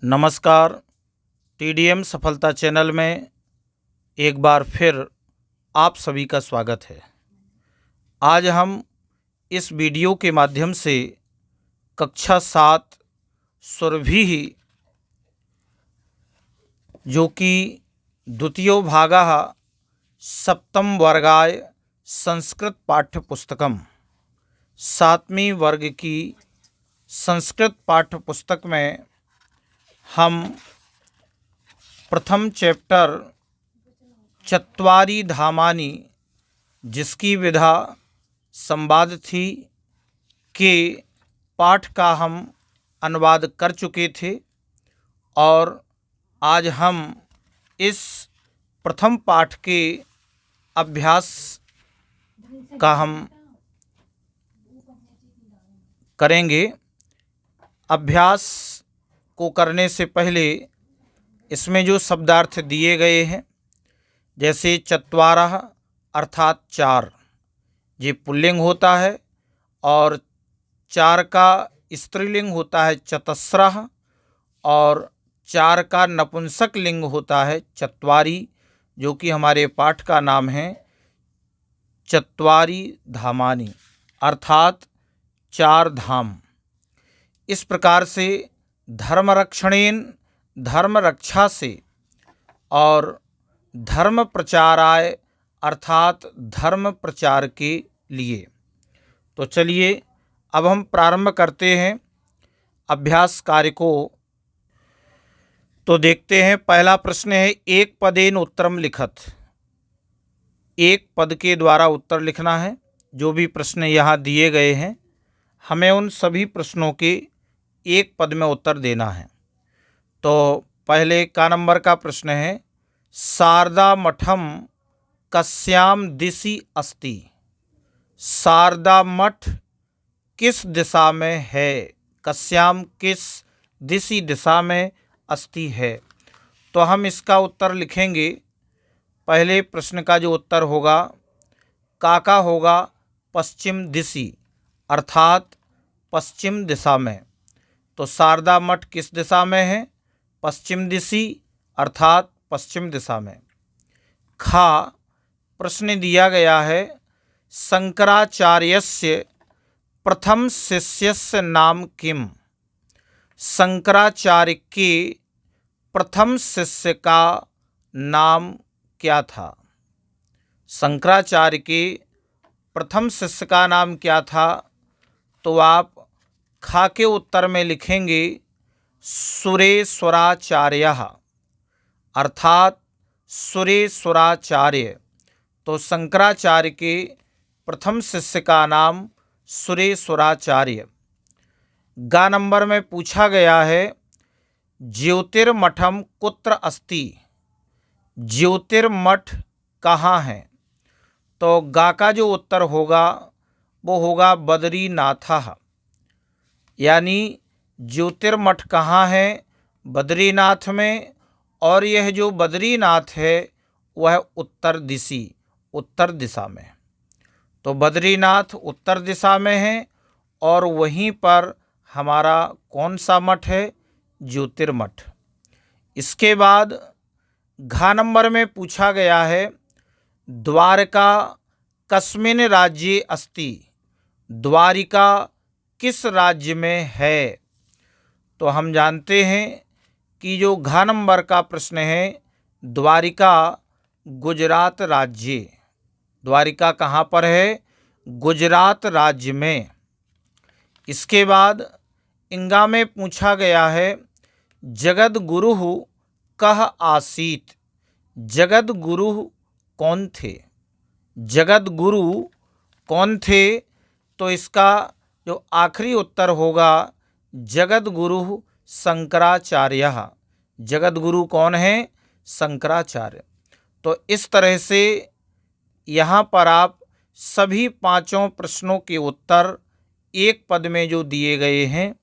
नमस्कार। टीडीएम सफलता चैनल में एक बार फिर आप सभी का स्वागत है। आज हम इस वीडियो के माध्यम से कक्षा 7 सुरभिः जो कि द्वितीयो भागः सप्तम वर्गाय संस्कृत पाठ्य पुस्तकम 7वीं वर्ग की संस्कृत पाठ्य पुस्तक में हम प्रथम चैप्टर चत्वारि धामानि जिसकी विधा संवाद थी के पाठ का हम अनुवाद कर चुके थे और आज हम इस प्रथम पाठ के अभ्यास का हम करेंगे। अभ्यास को करने से पहले इसमें जो शब्दार्थ दिए गए हैं, जैसे चत्वारः अर्थात 4, ये पुल्लिंग होता है और 4 का स्त्रीलिंग होता है चतस्रः और 4 का नपुंसक लिंग होता है चत्वारि, जो कि हमारे पाठ का नाम है चत्वारि धामानि अर्थात 4 धाम। इस प्रकार से धर्मरक्षणेन धर्म रक्षा से और धर्म प्रचाराय अर्थात धर्म प्रचार के लिए। तो चलिए अब हम प्रारंभ करते हैं अभ्यास कार्य को। तो देखते हैं, पहला प्रश्न है एक पदेन उत्तरम लिखत। एक पद के द्वारा उत्तर लिखना है। जो भी प्रश्न यहाँ दिए गए हैं हमें उन सभी प्रश्नों के एक पद में उत्तर देना है। तो पहले का नंबर का प्रश्न है शारदा मठम कस्याम दिशि अस्ति। शारदा मठ किस दिशा में है, कस्याम किस दिशि दिशा में अस्ति है। तो हम इसका उत्तर लिखेंगे। पहले प्रश्न का जो उत्तर होगा का होगा पश्चिम दिशि अर्थात पश्चिम दिशा में। तो शारदा मठ किस दिशा में है, पश्चिम दिशि अर्थात पश्चिम दिशा में। खा प्रश्न दिया गया है शंकराचार्यस्य प्रथम शिष्यस्य नाम किम। शंकराचार्य के प्रथम शिष्य का नाम क्या था। शंकराचार्य के प्रथम शिष्य का नाम क्या था। तो आप खा के उत्तर में लिखेंगे सुरेश्वराचार्यः अर्थात सुरेश्वराचार्य। तो शंकराचार्य के प्रथम शिष्य का नाम सुरेश्वराचार्य। गा नंबर में पूछा गया है ज्योतिर्मठम कुत्र अस्ति। ज्योतिर्मठ कहाँ है। तो गा का जो उत्तर होगा वो होगा बद्रीनाथः, यानी ज्योतिर्मठ कहाँ है, बद्रीनाथ में। और यह जो बद्रीनाथ है वह उत्तर दिशा में। तो बद्रीनाथ उत्तर दिशा में है और वहीं पर हमारा कौन सा मठ है, ज्योतिर्मठ। इसके बाद घा नंबर में पूछा गया है द्वारका कस्मिन् राज्ये अस्ति। द्वारिका किस राज्य में है। तो हम जानते हैं कि जो घ नंबर का प्रश्न है द्वारिका गुजरात राज्य। द्वारिका कहाँ पर है, गुजरात राज्य में। इसके बाद इंगा में पूछा गया है जगत गुरु कह आसीत। जगत गुरु कौन थे, जगत गुरु कौन थे। तो इसका जो आखिरी उत्तर होगा जगत गुरु शंकराचार्य। जगत गुरु कौन है, शंकराचार्य। तो इस तरह से यहाँ पर आप सभी 5 प्रश्नों के उत्तर एक पद में जो दिए गए हैं,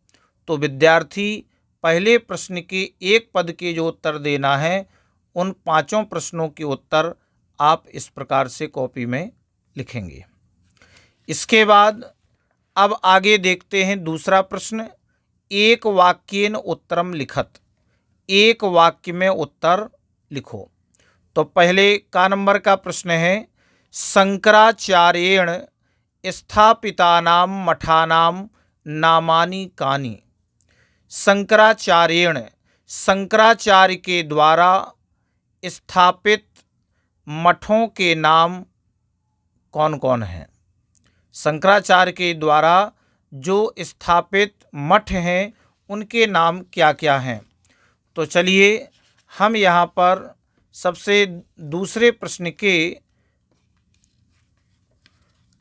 तो विद्यार्थी पहले प्रश्न के एक पद के जो उत्तर देना है उन 5 प्रश्नों के उत्तर आप इस प्रकार से कॉपी में लिखेंगे। इसके बाद अब आगे देखते हैं दूसरा प्रश्न एक वाक्येन उत्तरम लिखत। एक वाक्य में उत्तर लिखो। तो पहले का नंबर का प्रश्न है, शंकराचार्येण स्थापितानां मठानां नामानि कानि। शंकराचार्येण, शंकराचार्य के द्वारा स्थापित मठों के नाम कौन कौन हैं। शंकराचार्य के द्वारा जो स्थापित मठ हैं उनके नाम क्या क्या हैं। तो चलिए हम यहाँ पर सबसे दूसरे प्रश्न के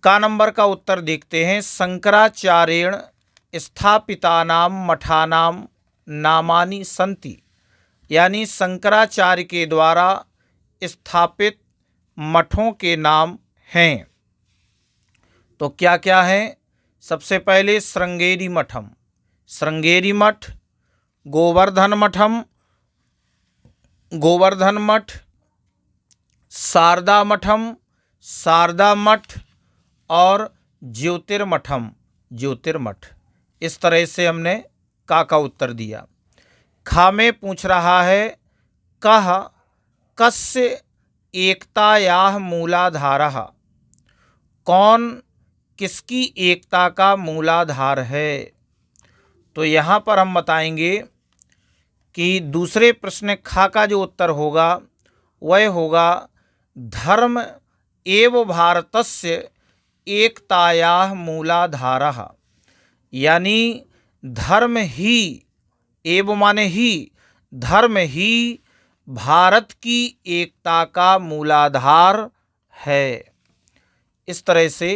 का नंबर का उत्तर देखते हैं। शंकराचार्येण स्थापितानां मठानां नामानि सन्ति, यानी शंकराचार्य के द्वारा स्थापित मठों के नाम हैं। तो क्या क्या हैं? सबसे पहले श्रृंगेरी मठम, श्रृंगेरी मठ, गोवर्धन मठम, गोवर्धन मठ, शारदा मठम, शारदा मठ, और ज्योतिर्मठम, ज्योतिर्मठ। इस तरह से हमने का उत्तर दिया। खा में पूछ रहा है, कह कस्य एकतायाः मूलाधारः, कौन किसकी एकता का मूलाधार है। तो यहाँ पर हम बताएंगे कि दूसरे प्रश्न खा का जो उत्तर होगा वह होगा धर्म एव भारतस्य एकतायाः मूलाधारः, यानी धर्म ही, एव माने ही, धर्म ही भारत की एकता का मूलाधार है। इस तरह से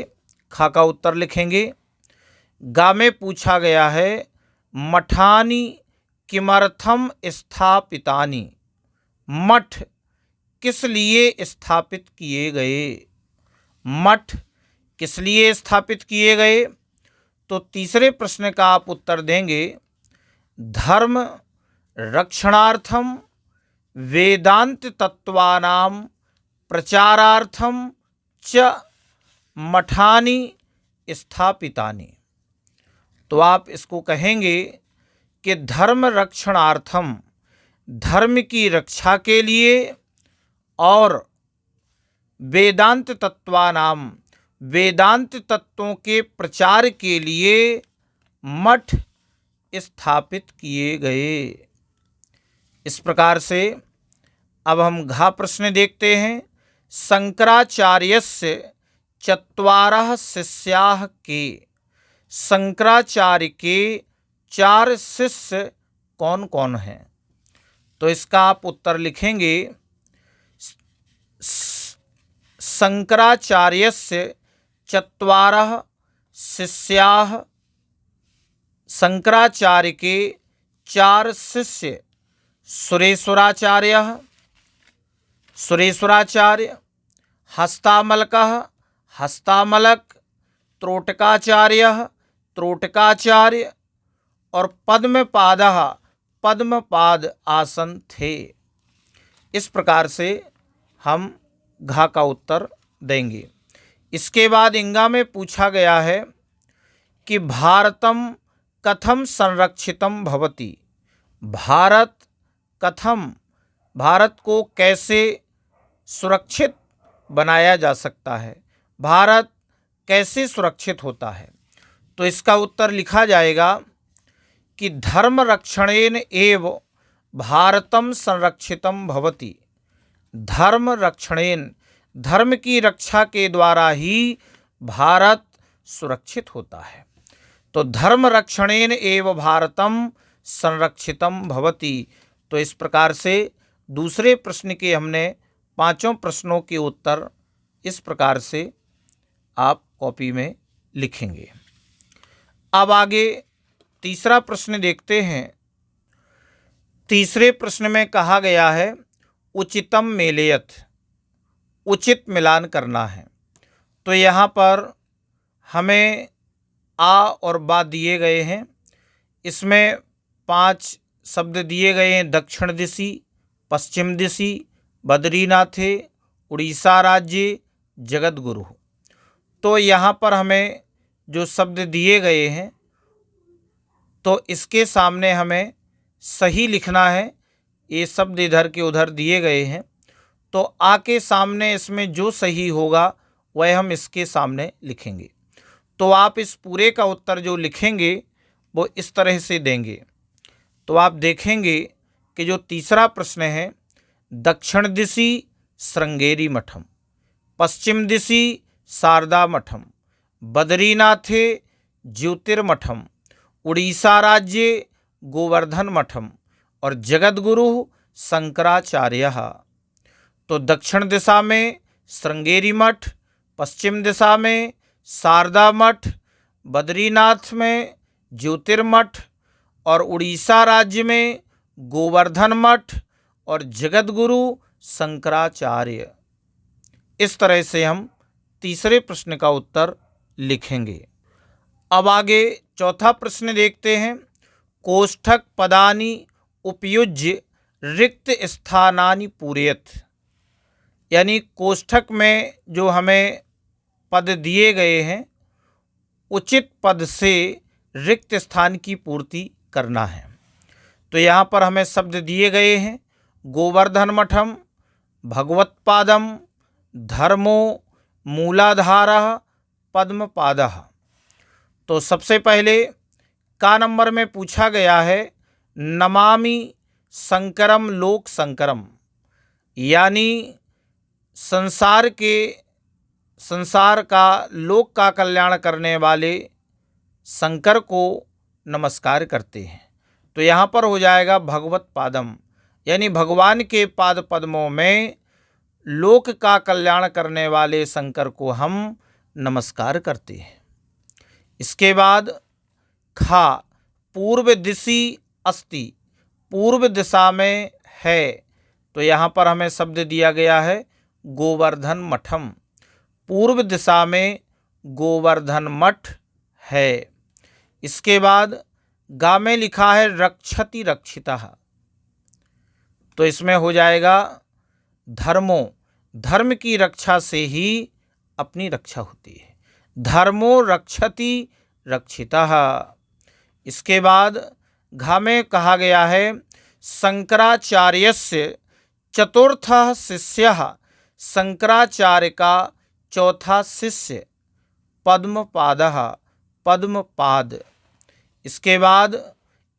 खा का उत्तर लिखेंगे। गा में पूछा गया है, मठानि किमर्थम स्थापितानि, मठ किस लिए स्थापित किए गए, मठ किस लिए स्थापित किए गए। तो तीसरे प्रश्न का आप उत्तर देंगे, धर्म रक्षणार्थम वेदांत तत्वानां प्रचारार्थम च मठानि स्थापितानि। तो आप इसको कहेंगे कि धर्म रक्षणार्थम, धर्म की रक्षा के लिए, और वेदांत तत्वानाम, वेदांत तत्वों के प्रचार के लिए मठ स्थापित किए गए। इस प्रकार से अब हम घा प्रश्न देखते हैं। शंकराचार्यस्य चत्वारः शिष्याः के, शंकराचार्य के 4 शिष्य कौन कौन हैं। तो इसका आप उत्तर लिखेंगे, शंकराचार्यस्य चत्वारः शिष्याः, शंकराचार्य के 4 शिष्य, सुरेश्वराचार्यः, सुरेश्वराचार्य, हस्तामलकः, हस्तामलक, त्रोटकाचार्यः, त्रोटकाचार्य, और पद्मपादः, पद्मपाद आसन थे। इस प्रकार से हम घा का उत्तर देंगे। इसके बाद इंगा में पूछा गया है कि भारतम कथम संरक्षितम भवति, भारत कथम, भारत को कैसे सुरक्षित बनाया जा सकता है, भारत कैसे सुरक्षित होता है। तो इसका उत्तर लिखा जाएगा कि धर्म रक्षणेन एव भारतम संरक्षितम भवति, धर्म रक्षणेन, धर्म की रक्षा के द्वारा ही भारत सुरक्षित होता है। तो धर्म रक्षणेन एव भारतम संरक्षितम भवति। तो इस प्रकार से दूसरे प्रश्न के हमने 5 प्रश्नों के उत्तर इस प्रकार से आप कॉपी में लिखेंगे। अब आगे तीसरा प्रश्न देखते हैं। तीसरे प्रश्न में कहा गया है, उचितम मेलयत, उचित मिलान करना है। तो यहाँ पर हमें आ और बा दिए गए हैं। इसमें 5 शब्द दिए गए हैं, दक्षिण दिशि, पश्चिम दिशि, बद्रीनाथे, उड़ीसा राज्य, जगत गुरु। तो यहाँ पर हमें जो शब्द दिए गए हैं तो इसके सामने हमें सही लिखना है ये शब्द इधर के उधर दिए गए हैं, तो आ के सामने इसमें जो सही होगा वह हम इसके सामने लिखेंगे। तो आप इस पूरे का उत्तर जो लिखेंगे वो इस तरह से देंगे। तो आप देखेंगे कि जो तीसरा प्रश्न है, दक्षिण दिशि श्रृंगेरी मठम, पश्चिम दिशि शारदा मठम, बद्रीनाथे ज्योतिर्मठम, उड़ीसा राज्य गोवर्धन मठम और जगद्गुरु शंकराचार्य। तो दक्षिण दिशा में श्रृंगेरी मठ, पश्चिम दिशा में शारदा मठ, बद्रीनाथ में ज्योतिर्मठ और उड़ीसा राज्य में गोवर्धन मठ और जगद्गुरु शंकराचार्य। इस तरह से हम तीसरे प्रश्न का उत्तर लिखेंगे। अब आगे चौथा प्रश्न देखते हैं। कोष्ठक पदानि उपयुज्य रिक्त स्थानानि पूरयत, यानी कोष्ठक में जो हमें पद दिए गए हैं उचित पद से रिक्त स्थान की पूर्ति करना है। तो यहाँ पर हमें शब्द दिए गए हैं, गोवर्धन मठम, भगवत्पादम, धर्मो, मूलाधारः, पद्मपादः। तो सबसे पहले का नंबर में पूछा गया है नमामि शंकरम लोक शंकरम, यानी संसार का लोक का कल्याण करने वाले शंकर को नमस्कार करते हैं। तो यहाँ पर हो जाएगा भगवत पादम, यानी भगवान के पाद पद्मों में लोक का कल्याण करने वाले शंकर को हम नमस्कार करते हैं। इसके बाद खा पूर्व दिशि अस्ति, पूर्व दिशा में है। तो यहाँ पर हमें शब्द दिया गया है गोवर्धन मठम, पूर्व दिशा में गोवर्धन मठ है। इसके बाद गा में लिखा है रक्षति रक्षितः, तो इसमें हो जाएगा धर्मो, धर्म की रक्षा से ही अपनी रक्षा होती है, धर्मो रक्षति रक्षितः। इसके बाद घा में कहा गया है शंकराचार्यस्य चतुर्थः शिष्यः, शंकराचार्य का चौथा शिष्य पद्मपादः, पद्मपाद। इसके बाद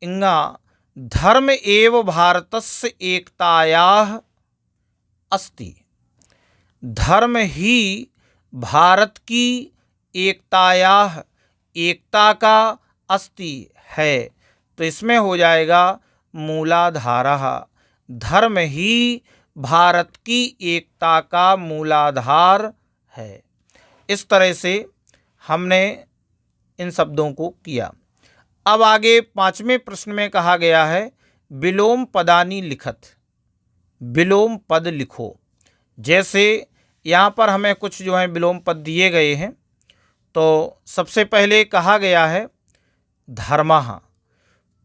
इंगा धर्म एव भारतस्य एकतायाः अस्ति, धर्म ही भारत की एकतायाः, एकता का अस्ति है। तो इसमें हो जाएगा मूलाधारः, धर्म ही भारत की एकता का मूलाधार है। इस तरह से हमने इन शब्दों को किया। अब आगे पांचवें प्रश्न में कहा गया है विलोम पदानि लिखत, विलोम पद लिखो। जैसे यहाँ पर हमें कुछ जो है विलोम पद दिए गए हैं। तो सबसे पहले कहा गया है धर्मः,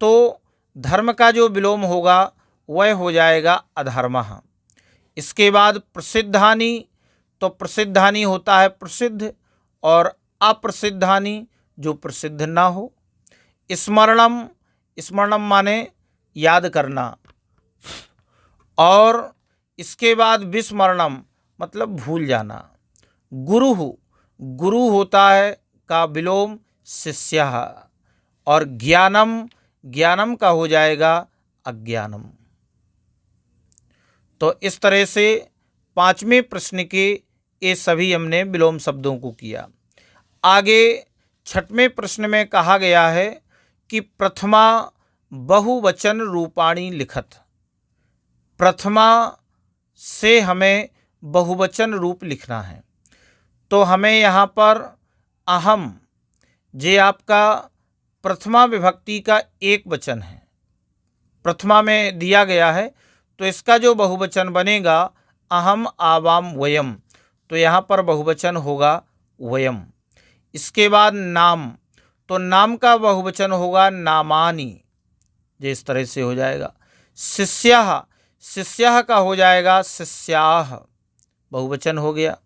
तो धर्म का जो विलोम होगा वह हो जाएगा अधर्मः। इसके बाद प्रसिद्धानि, तो प्रसिद्धानि होता है प्रसिद्ध, और अप्रसिद्धानि जो प्रसिद्ध ना हो। स्मरणम, स्मरणम माने याद करना, और इसके बाद विस्मरणम मतलब भूल जाना। गुरु, गुरु होता है का विलोम शिष्यः, और ज्ञानम, ज्ञानम का हो जाएगा अज्ञानम। तो इस तरह से पांचवें प्रश्न के ये सभी हमने विलोम शब्दों को किया। आगे छठवें प्रश्न में कहा गया है कि प्रथमा बहुवचन रूपाणी लिखत, प्रथमा से हमें बहुवचन रूप लिखना है। तो हमें यहाँ पर अहम, जे आपका प्रथमा विभक्ति का एक वचन है, प्रथमा में दिया गया है, तो इसका जो बहुवचन बनेगा अहम आवाम वयम, तो यहाँ पर बहुवचन होगा वयम। इसके बाद नाम, तो नाम का बहुवचन होगा नामानि, जिस तरह से हो जाएगा। शिष्यः, शिष्यः का हो जाएगा शिष्याः, बहुवचन हो गया।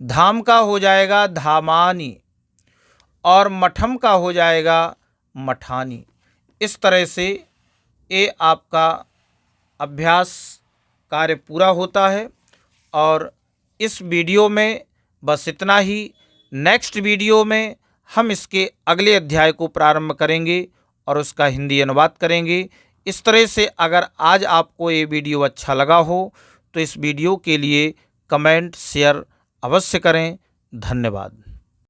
धाम का हो जाएगा धामानि, और मठम का हो जाएगा मठानी। इस तरह से ये आपका अभ्यास कार्य पूरा होता है। और इस वीडियो में बस इतना ही। नेक्स्ट वीडियो में हम इसके अगले अध्याय को प्रारंभ करेंगे और उसका हिंदी अनुवाद करेंगे। इस तरह से अगर आज आपको ये वीडियो अच्छा लगा हो तो इस वीडियो के लिए कमेंट शेयर अवश्य करें। धन्यवाद।